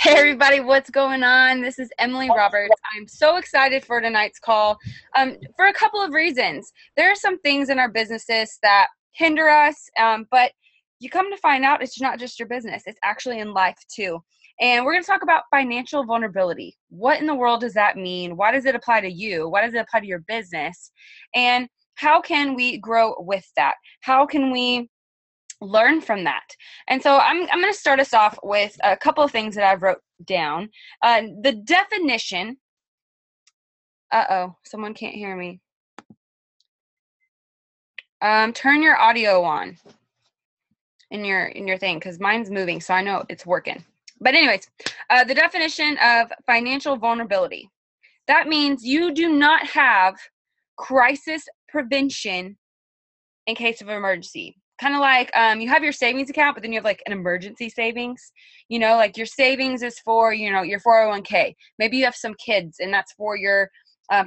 Hey everybody, what's going on? This is Emily Roberts. I'm so excited for tonight's call for a couple of reasons. There are some things in our businesses that hinder us, but you come to find out it's not just your business, it's actually in life too. And we're going to talk about financial vulnerability. What in the world does that mean? Why does it apply to you? Why does it apply to your business? And how can we grow with that? How can we learn from that? And so I'm going to start us off with a couple of things that I've wrote down. The definition. Someone can't hear me. Turn your audio on in your thing, because mine's moving, so I know it's working. But anyways, the definition of financial vulnerability. That means you do not have crisis prevention in case of emergency. Kind of like you have your savings account, but then you have like an emergency savings. You know, like your savings is for, your 401k. Maybe you have some kids and that's for your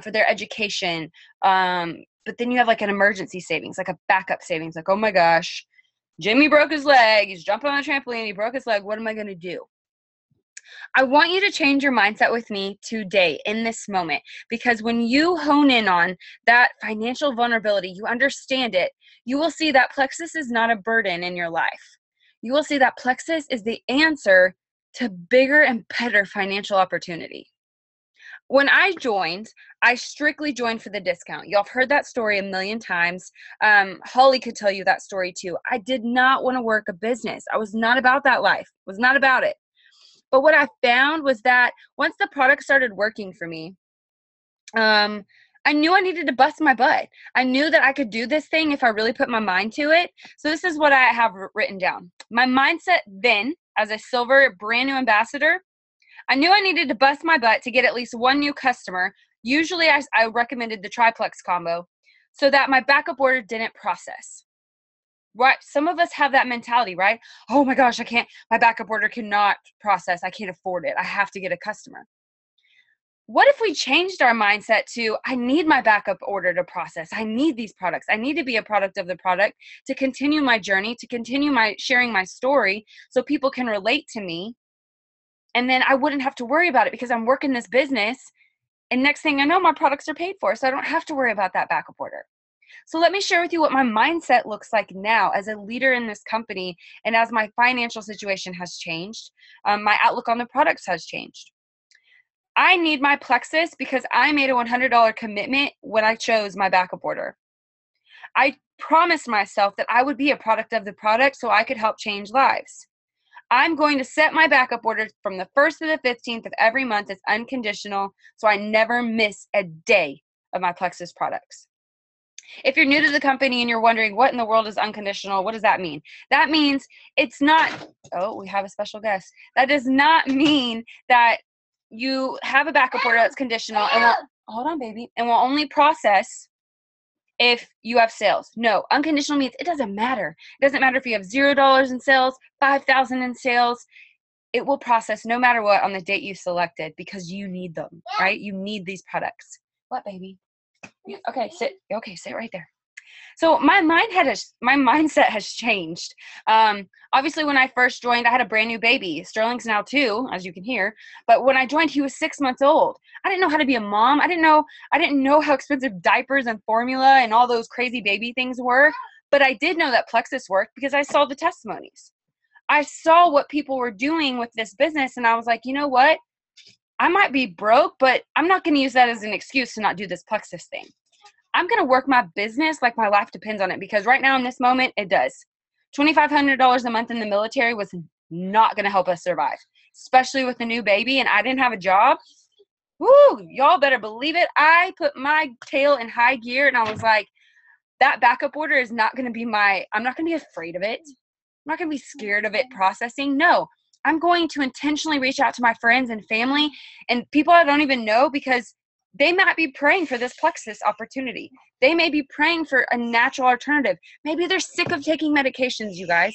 for their education. But then you have like an emergency savings, like a backup savings. Like, oh my gosh, Jimmy broke his leg. He's jumping on a trampoline. He broke his leg. What am I going to do? I want you to change your mindset with me today in this moment, because when you hone in on that financial vulnerability, you understand it, you will see that Plexus is not a burden in your life. You will see that Plexus is the answer to bigger and better financial opportunity. When I joined, I strictly joined for the discount. Y'all have heard that story a million times. Holly could tell you that story too. I did not want to work a business. I was not about that life. Was not about it. But what I found was that once the product started working for me, I knew I needed to bust my butt. I knew that I could do this thing if I really put my mind to it. So this is what I have written down. My mindset then, as a silver brand new ambassador, I knew I needed to bust my butt to get at least one new customer. Usually I recommended the triplex combo so that my backup order didn't process. Right? Some of us have that mentality, right? Oh my gosh, my backup order cannot process. I can't afford it. I have to get a customer. What if we changed our mindset to, I need my backup order to process. I need these products. I need to be a product of the product to continue my journey, to continue sharing my story so people can relate to me. And then I wouldn't have to worry about it because I'm working this business. And next thing I know, my products are paid for. So I don't have to worry about that backup order. So let me share with you what my mindset looks like now as a leader in this company, and as my financial situation has changed, my outlook on the products has changed. I need my Plexus because I made a $100 commitment when I chose my backup order. I promised myself that I would be a product of the product so I could help change lives. I'm going to set my backup order from the 1st to the 15th of every month as unconditional so I never miss a day of my Plexus products. If you're new to the company and you're wondering what in the world is unconditional, what does that mean? That means it's not, we have a special guest. That does not mean that you have a backup order that's conditional and hold on, baby, and will only process if you have sales. No, unconditional means it doesn't matter. It doesn't matter if you have $0 in sales, $5,000 in sales. It will process no matter what on the date you selected because you need them, right? You need these products. What, baby? Okay, sit. Okay, sit right there. So my mindset has changed. Obviously, when I first joined, I had a brand new baby. Sterling's now 2, as you can hear. But when I joined, he was 6 months old. I didn't know how to be a mom. I didn't know how expensive diapers and formula and all those crazy baby things were. But I did know that Plexus worked because I saw the testimonies. I saw what people were doing with this business, and I was like, you know what? I might be broke, but I'm not going to use that as an excuse to not do this Plexus thing. I'm going to work my business like my life depends on it, because right now in this moment, it does. $2,500 a month in the military was not going to help us survive, especially with a new baby, and I didn't have a job. Woo, y'all better believe it. I put my tail in high gear, and I was like, that backup order is not going to be I'm not going to be afraid of it. I'm not going to be scared of it processing. No. I'm going to intentionally reach out to my friends and family and people I don't even know, because they might be praying for this Plexus opportunity. They may be praying for a natural alternative. Maybe they're sick of taking medications, you guys.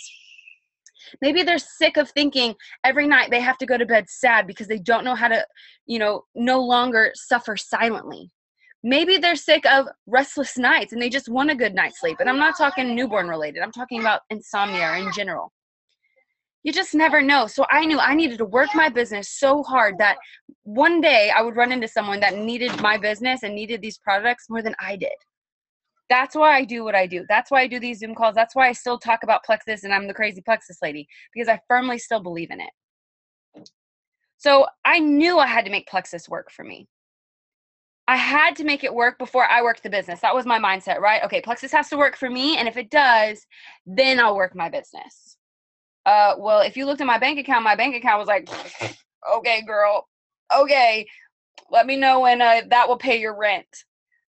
Maybe they're sick of thinking every night they have to go to bed sad because they don't know how to, no longer suffer silently. Maybe they're sick of restless nights and they just want a good night's sleep. And I'm not talking newborn related. I'm talking about insomnia in general. You just never know. So I knew I needed to work my business so hard that one day I would run into someone that needed my business and needed these products more than I did. That's why I do what I do. That's why I do these Zoom calls. That's why I still talk about Plexus and I'm the crazy Plexus lady, because I firmly still believe in it. So I knew I had to make Plexus work for me. I had to make it work before I worked the business. That was my mindset, right? Okay, Plexus has to work for me, and if it does, then I'll work my business. Well, if you looked at my bank account was like, okay, girl, okay, let me know when that will pay your rent.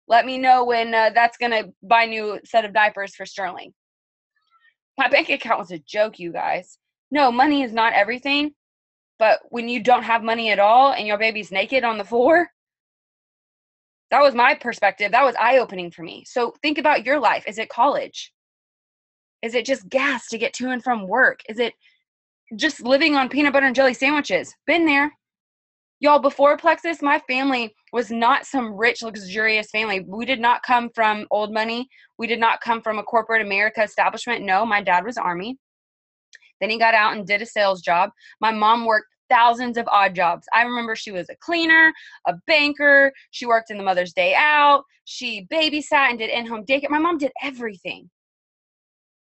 Let me know when that's going to buy a new set of diapers for Sterling. My bank account was a joke, you guys. No, money is not everything, but when you don't have money at all and your baby's naked on the floor, that was my perspective. That was eye-opening for me. So think about your life. Is it college? Is it just gas to get to and from work? Is it just living on peanut butter and jelly sandwiches? Been there. Y'all, before Plexus, my family was not some rich, luxurious family. We did not come from old money. We did not come from a corporate America establishment. No, my dad was Army. Then he got out and did a sales job. My mom worked thousands of odd jobs. I remember she was a cleaner, a banker. She worked in the Mother's Day Out. She babysat and did in-home daycare. My mom did everything.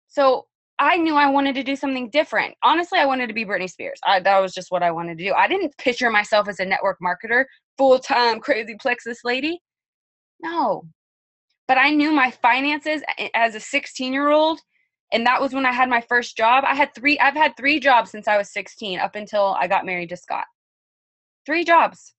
So I knew I wanted to do something different. Honestly, I wanted to be Britney Spears. That was just what I wanted to do. I didn't picture myself as a network marketer, full-time crazy Plexus lady. No. But I knew my finances as a 16-year-old, and that was when I had my first job. I've had 3 jobs since I was 16 up until I got married to Scott. 3 jobs.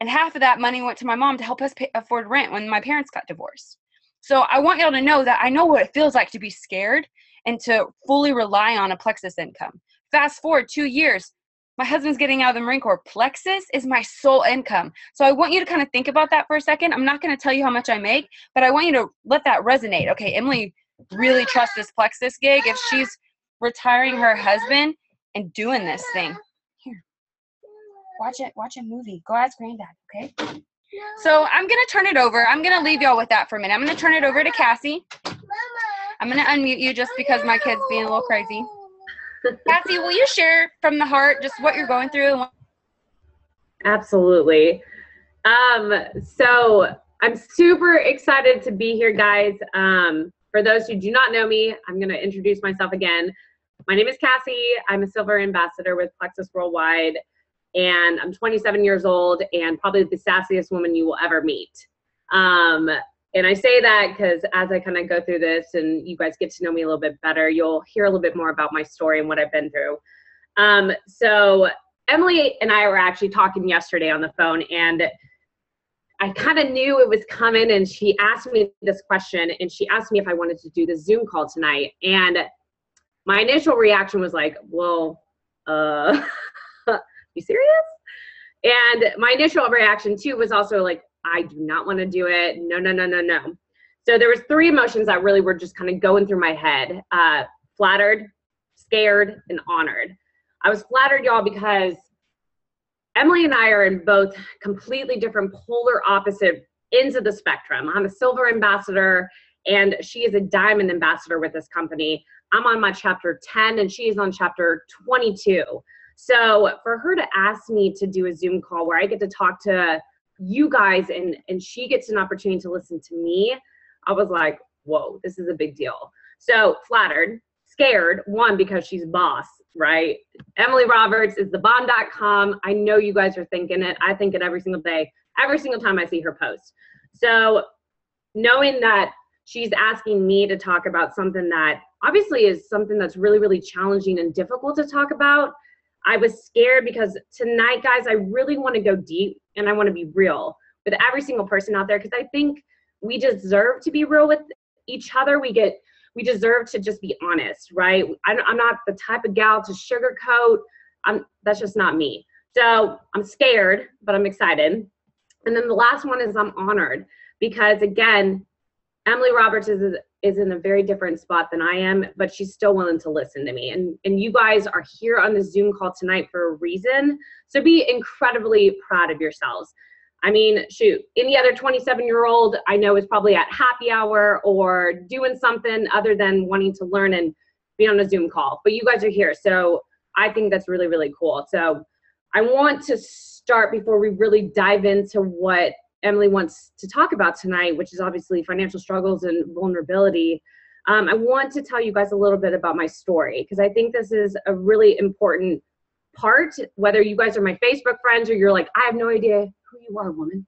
And half of that money went to my mom to help us afford rent when my parents got divorced. So I want y'all to know that I know what it feels like to be scared and to fully rely on a Plexus income. Fast forward 2 years, my husband's getting out of the Marine Corps. Plexus is my sole income. So I want you to kind of think about that for a second. I'm not going to tell you how much I make, but I want you to let that resonate. Okay, Emily really trusts this Plexus gig if she's retiring her husband and doing this thing. Here, watch a movie. Go ask Granddad, okay? So I'm going to turn it over. I'm going to leave y'all with that for a minute. I'm going to turn it over to Cassie. I'm going to unmute you just because my kid's being a little crazy. Cassie, will you share from the heart just what you're going through? Absolutely. So I'm super excited to be here, guys. For those who do not know me, I'm going to introduce myself again. My name is Cassie. I'm a silver ambassador with Plexus Worldwide, and I'm 27 years old and probably the sassiest woman you will ever meet. And I say that because as I kind of go through this and you guys get to know me a little bit better, you'll hear a little bit more about my story and what I've been through. So Emily and I were actually talking yesterday on the phone, and I kind of knew it was coming, and she asked me this question, and she asked me if I wanted to do the Zoom call tonight. And my initial reaction was like, well, you serious? And my initial reaction too was also like, I do not want to do it. No, no, no, no, no. So there was 3 emotions that really were just kind of going through my head. Flattered, scared, and honored. I was flattered, y'all, because Emily and I are in both completely different polar opposite ends of the spectrum. I'm a silver ambassador and she is a diamond ambassador with this company. I'm on my chapter 10 and she's on chapter 22. So for her to ask me to do a Zoom call where I get to talk to you guys and she gets an opportunity to listen to me, I was like, whoa, this is a big deal. So flattered, scared, one, because she's boss, right? Emily Roberts is the bomb.com. I know you guys are thinking it. I think it every single day, every single time I see her post. So knowing that she's asking me to talk about something that obviously is something that's really, really challenging and difficult to talk about, I was scared because tonight, guys, I really want to go deep and I want to be real with every single person out there, because I think we deserve to be real with each other. We deserve to just be honest, right? I'm not the type of gal to sugarcoat. That's just not me. So I'm scared, but I'm excited. And then the last one is I'm honored, because again, Emily Roberts is in a very different spot than I am, but she's still willing to listen to me. And you guys are here on the Zoom call tonight for a reason. So be incredibly proud of yourselves. I mean, shoot, any other 27-year-old I know is probably at happy hour or doing something other than wanting to learn and be on a Zoom call. But you guys are here. So I think that's really, really cool. So I want to start before we really dive into what Emily wants to talk about tonight, which is obviously financial struggles and vulnerability. I want to tell you guys a little bit about my story, because I think this is a really important part, whether you guys are my Facebook friends or you're like, I have no idea who you are, woman.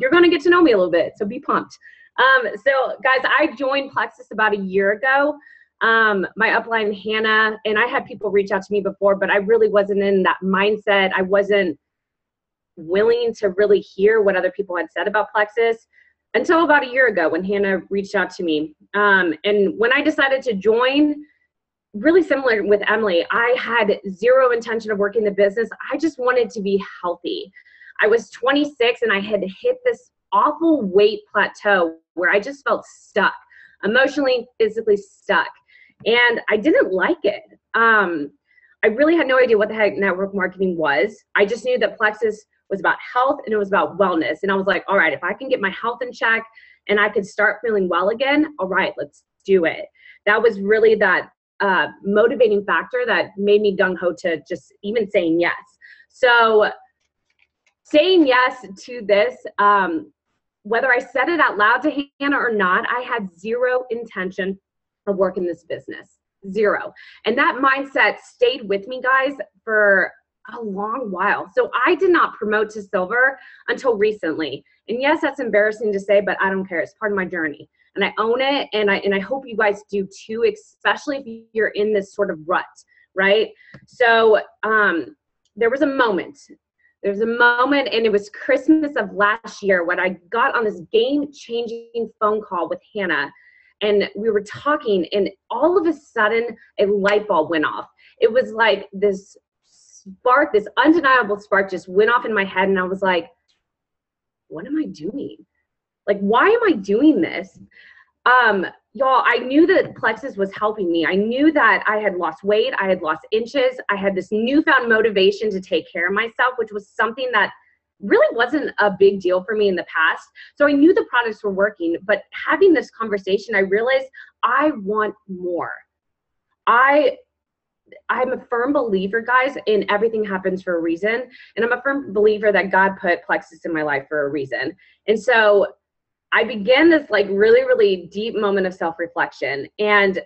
You're going to get to know me a little bit, so be pumped. So guys, I joined Plexus about a year ago. My upline, Hannah, and I had people reach out to me before, but I really wasn't in that mindset. I wasn't willing to really hear what other people had said about Plexus until about a year ago when Hannah reached out to me. And when I decided to join, really similar with Emily, I had zero intention of working the business. I just wanted to be healthy. I was 26 and I had hit this awful weight plateau where I just felt stuck, emotionally, physically stuck. And I didn't like it. I really had no idea what the heck network marketing was. I just knew that Plexus was about health and it was about wellness. And I was like, all right, if I can get my health in check and I could start feeling well again, all right, let's do it. That was really that motivating factor that made me gung-ho to just even saying yes. So saying yes to this, whether I said it out loud to Hannah or not, I had zero intention of working this business, zero. And that mindset stayed with me, guys, for a long while. So I did not promote to silver until recently. And yes, that's embarrassing to say, but I don't care. It's part of my journey. And I own it, and I hope you guys do too, especially if you're in this sort of rut, right? So there was a moment. There was a moment, and it was Christmas of last year when I got on this game-changing phone call with Hannah, and we were talking, and all of a sudden, a light bulb went off. It was like this spark, this undeniable spark just went off in my head, and I was like, what am I doing? Like, why am I doing this? Y'all, I knew that Plexus was helping me. I knew that I had lost weight. I had lost inches. I had this newfound motivation to take care of myself, which was something that really wasn't a big deal for me in the past. So I knew the products were working, but having this conversation, I realized I want more. I'm a firm believer, guys, in everything happens for a reason. And I'm a firm believer that God put Plexus in my life for a reason. And so I began this like really, really deep moment of self-reflection. And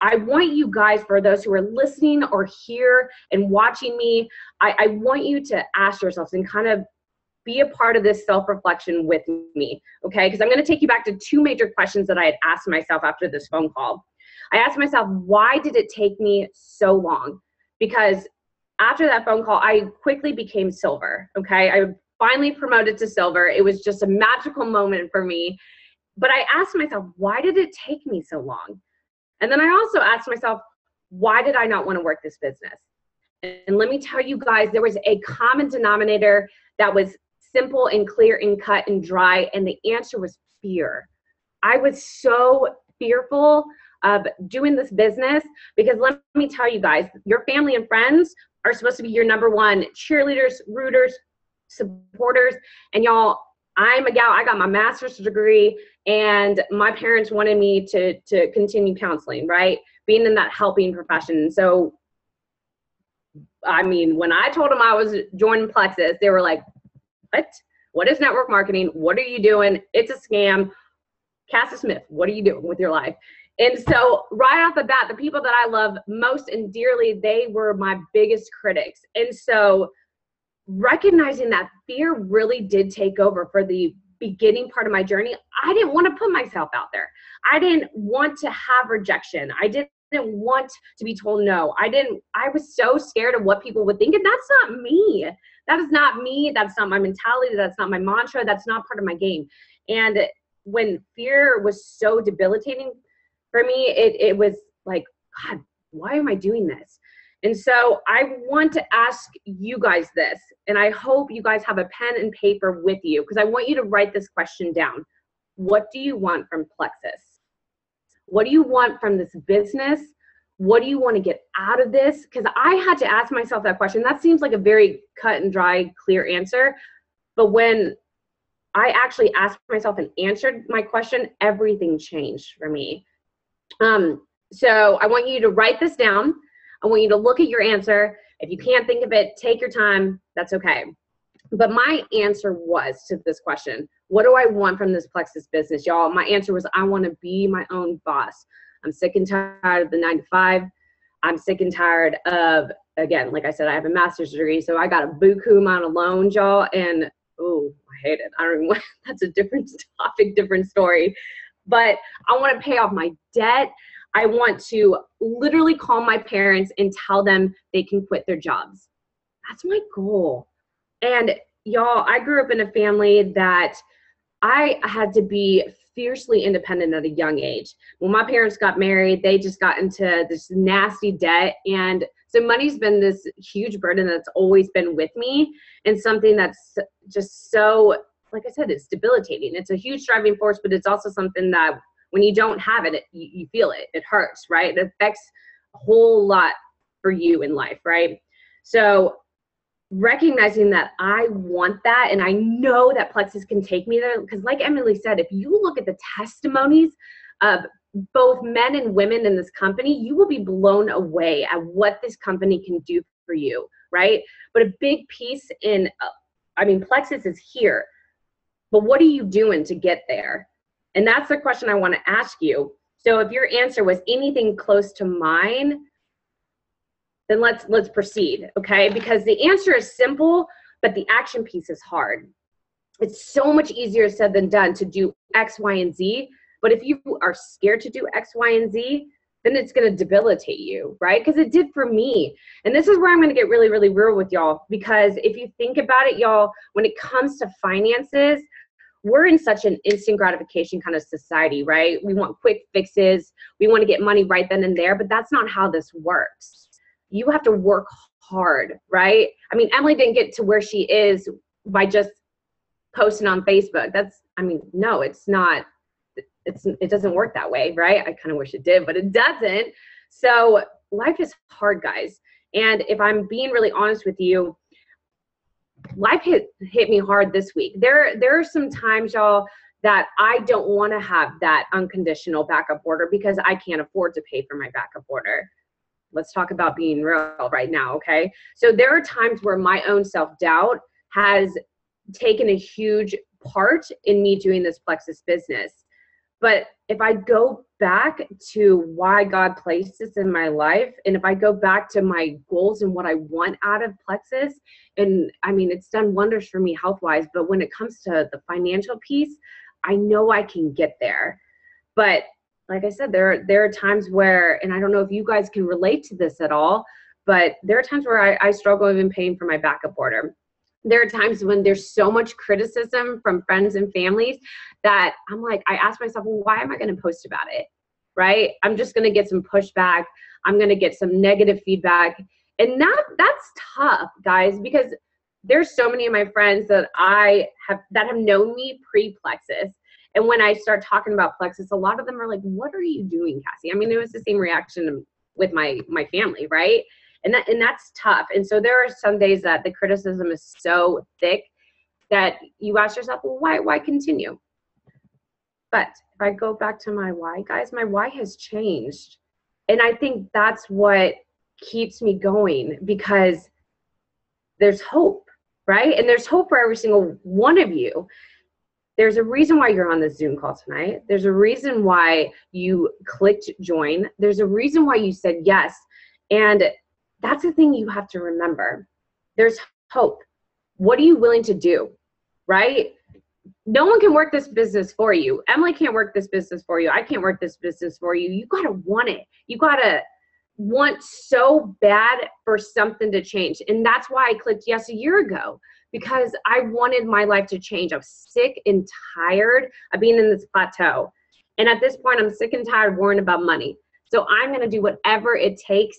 I want you guys, for those who are listening or here and watching me, I want you to ask yourselves and kind of be a part of this self-reflection with me, okay? Because I'm going to take you back to two major questions that I had asked myself after this phone call. I asked myself, why did it take me so long? Because after that phone call, I quickly became silver, okay? I finally promoted to silver. It was just a magical moment for me. But I asked myself, why did it take me so long? And then I also asked myself, why did I not want to work this business? And let me tell you guys, there was a common denominator that was simple and clear and cut and dry, and the answer was fear. I was so fearful of doing this business because let me tell you guys, your family and friends are supposed to be your number one cheerleaders, rooters, supporters. And y'all, I'm a gal, I got my master's degree, and my parents wanted me to continue counseling, right? Being in that helping profession. So, I mean, when I told them I was joining Plexus, they were like, what? What is network marketing? What are you doing? It's a scam. Cassie Smith, what are you doing with your life? And so right off the bat, the people that I love most and dearly, they were my biggest critics. And so recognizing that fear really did take over for the beginning part of my journey. I didn't want to put myself out there. I didn't want to have rejection. I didn't want to be told no. I was so scared of what people would think. And that's not me. That is not me. That's not my mentality. That's not my mantra. That's not part of my game. And when fear was so debilitating for me, it was like, God, why am I doing this? And so I want to ask you guys this, and I hope you guys have a pen and paper with you, because I want you to write this question down. What do you want from Plexus? What do you want from this business? What do you want to get out of this? Because I had to ask myself that question. That seems like a very cut and dry, clear answer. But when I actually asked myself and answered my question, everything changed for me. So I want you to write this down. I want you to look at your answer. If you can't think of it, take your time. That's okay. But my answer was to this question, what do I want from this Plexus business, y'all? My answer was, I want to be my own boss. I'm sick and tired of the 9 to 5. I'm sick and tired of, again, like I said, I have a master's degree, so I got a buku amount of loans, y'all, and oh, I hate it. I don't even want, that's a different topic, different story. But I want to pay off my debt. I want to literally call my parents and tell them they can quit their jobs. That's my goal. And y'all, I grew up in a family that I had to be fiercely independent at a young age. When my parents got married, they just got into this nasty debt. And so money's been this huge burden that's always been with me, and something that's just so, like I said, it's debilitating. It's a huge driving force, but it's also something that when you don't have it, you feel it. It hurts, right? It affects a whole lot for you in life, right? So recognizing that I want that, and I know that Plexus can take me there, because like Emily said, if you look at the testimonies of both men and women in this company, you will be blown away at what this company can do for you, right? But a big piece in, Plexus is here, but what are you doing to get there? And that's the question I want to ask you. So if your answer was anything close to mine, then let's proceed, okay? Because the answer is simple, but the action piece is hard. It's so much easier said than done to do X, Y, and Z. But if you are scared to do X, Y, and Z, then it's going to debilitate you, right? Because it did for me. And this is where I'm going to get really, really real with y'all. Because if you think about it, y'all, when it comes to finances, we're in such an instant gratification kind of society, right? We want quick fixes. We want to get money right then and there, but that's not how this works. You have to work hard, right? Emily didn't get to where she is by just posting on Facebook. No, it's not. It doesn't work that way, right? I kind of wish it did, but it doesn't. So life is hard, guys. And if I'm being really honest with you, life hit me hard this week. There are some times, y'all, that I don't want to have that unconditional backup order because I can't afford to pay for my backup order. Let's talk about being real right now, okay? So there are times where my own self-doubt has taken a huge part in me doing this Plexus business. But if I go back to why God placed this in my life, and if I go back to my goals and what I want out of Plexus, and it's done wonders for me health-wise, but when it comes to the financial piece, I know I can get there. But like I said, there are times where, and I don't know if you guys can relate to this at all, but there are times where I struggle even paying for my backup order. There are times when there's so much criticism from friends and families that I'm like, I ask myself, well, why am I going to post about it, right? I'm just going to get some pushback. I'm going to get some negative feedback. And that's tough, guys, because there's so many of my friends that have known me pre-Plexus. And when I start talking about Plexus, a lot of them are like, what are you doing, Cassie? It was the same reaction with my family, right? And that's tough. And so there are some days that the criticism is so thick that you ask yourself, well, why continue? But if I go back to my why, guys, my why has changed. And I think that's what keeps me going, because there's hope, right? And there's hope for every single one of you. There's a reason why you're on this Zoom call tonight. There's a reason why you clicked join. There's a reason why you said yes. And that's the thing you have to remember. There's hope. What are you willing to do, right? No one can work this business for you. Emily can't work this business for you. I can't work this business for you. You got to want it. You got to want so bad for something to change. And that's why I clicked yes a year ago, because I wanted my life to change. I'm sick and tired of being in this plateau. And at this point, I'm sick and tired of worrying about money. So I'm going to do whatever it takes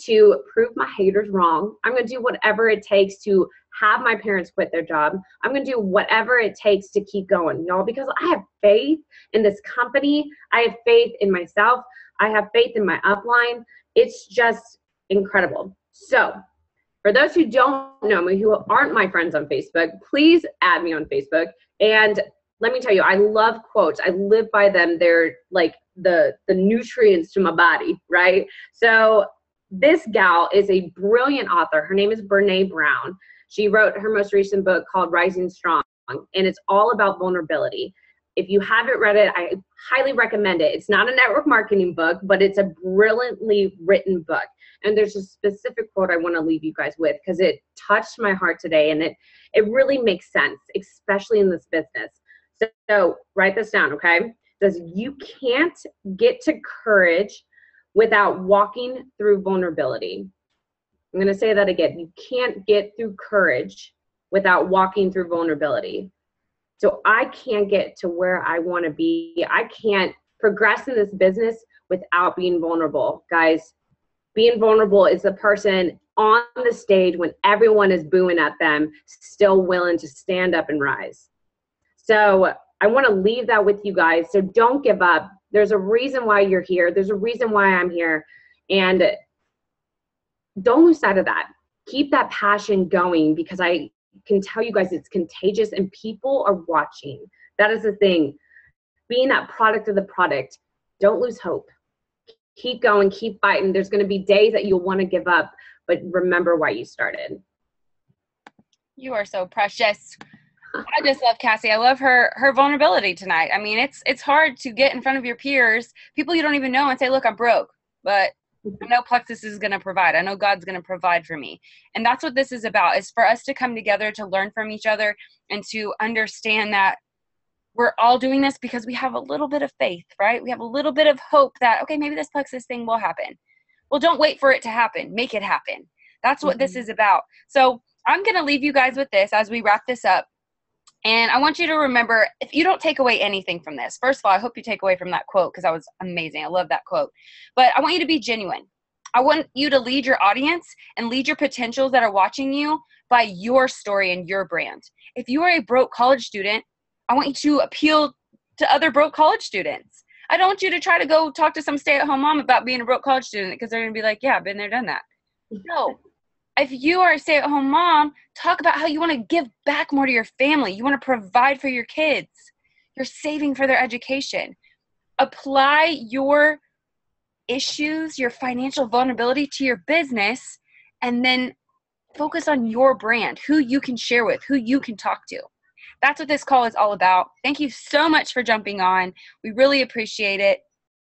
to prove my haters wrong. I'm going to do whatever it takes to have my parents quit their job. I'm going to do whatever it takes to keep going, y'all, because I have faith in this company. I have faith in myself. I have faith in my upline. It's just incredible. So for those who don't know me, who aren't my friends on Facebook, please add me on Facebook. And let me tell you, I love quotes. I live by them. They're like the nutrients to my body, right? So this gal is a brilliant author. Her name is Brené Brown. She wrote her most recent book called Rising Strong, and it's all about vulnerability. If you haven't read it, I highly recommend it. It's not a network marketing book, but it's a brilliantly written book. And there's a specific quote I want to leave you guys with because it touched my heart today, and it really makes sense, especially in this business. So write this down, okay? It says, you can't get to courage without walking through vulnerability. I'm going to say that again. You can't get through courage without walking through vulnerability. So I can't get to where I want to be. I can't progress in this business without being vulnerable. Guys, being vulnerable is the person on the stage when everyone is booing at them, still willing to stand up and rise. So I want to leave that with you guys. So don't give up. There's a reason why you're here. There's a reason why I'm here. And don't lose sight of that. Keep that passion going, because I can tell you guys it's contagious and people are watching. That is the thing. Being that product of the product, don't lose hope. Keep going, keep fighting. There's going to be days that you'll want to give up, but remember why you started. You are so precious. I just love Cassie. I love her vulnerability tonight. I mean, it's hard to get in front of your peers, people you don't even know, and say, look, I'm broke, but I know Plexus is going to provide. I know God's going to provide for me. And that's what this is about, is for us to come together, to learn from each other, and to understand that we're all doing this because we have a little bit of faith, right? We have a little bit of hope that, okay, maybe this Plexus thing will happen. Well, don't wait for it to happen. Make it happen. That's what this is about. So I'm going to leave you guys with this as we wrap this up. And I want you to remember, if you don't take away anything from this, first of all, I hope you take away from that quote because that was amazing. I love that quote. But I want you to be genuine. I want you to lead your audience and lead your potentials that are watching you by your story and your brand. If you are a broke college student, I want you to appeal to other broke college students. I don't want you to try to go talk to some stay-at-home mom about being a broke college student because they're going to be like, yeah, I've been there, done that. No. If you are a stay-at-home mom, talk about how you want to give back more to your family. You want to provide for your kids. You're saving for their education. Apply your issues, your financial vulnerability to your business, and then focus on your brand, who you can share with, who you can talk to. That's what this call is all about. Thank you so much for jumping on. We really appreciate it.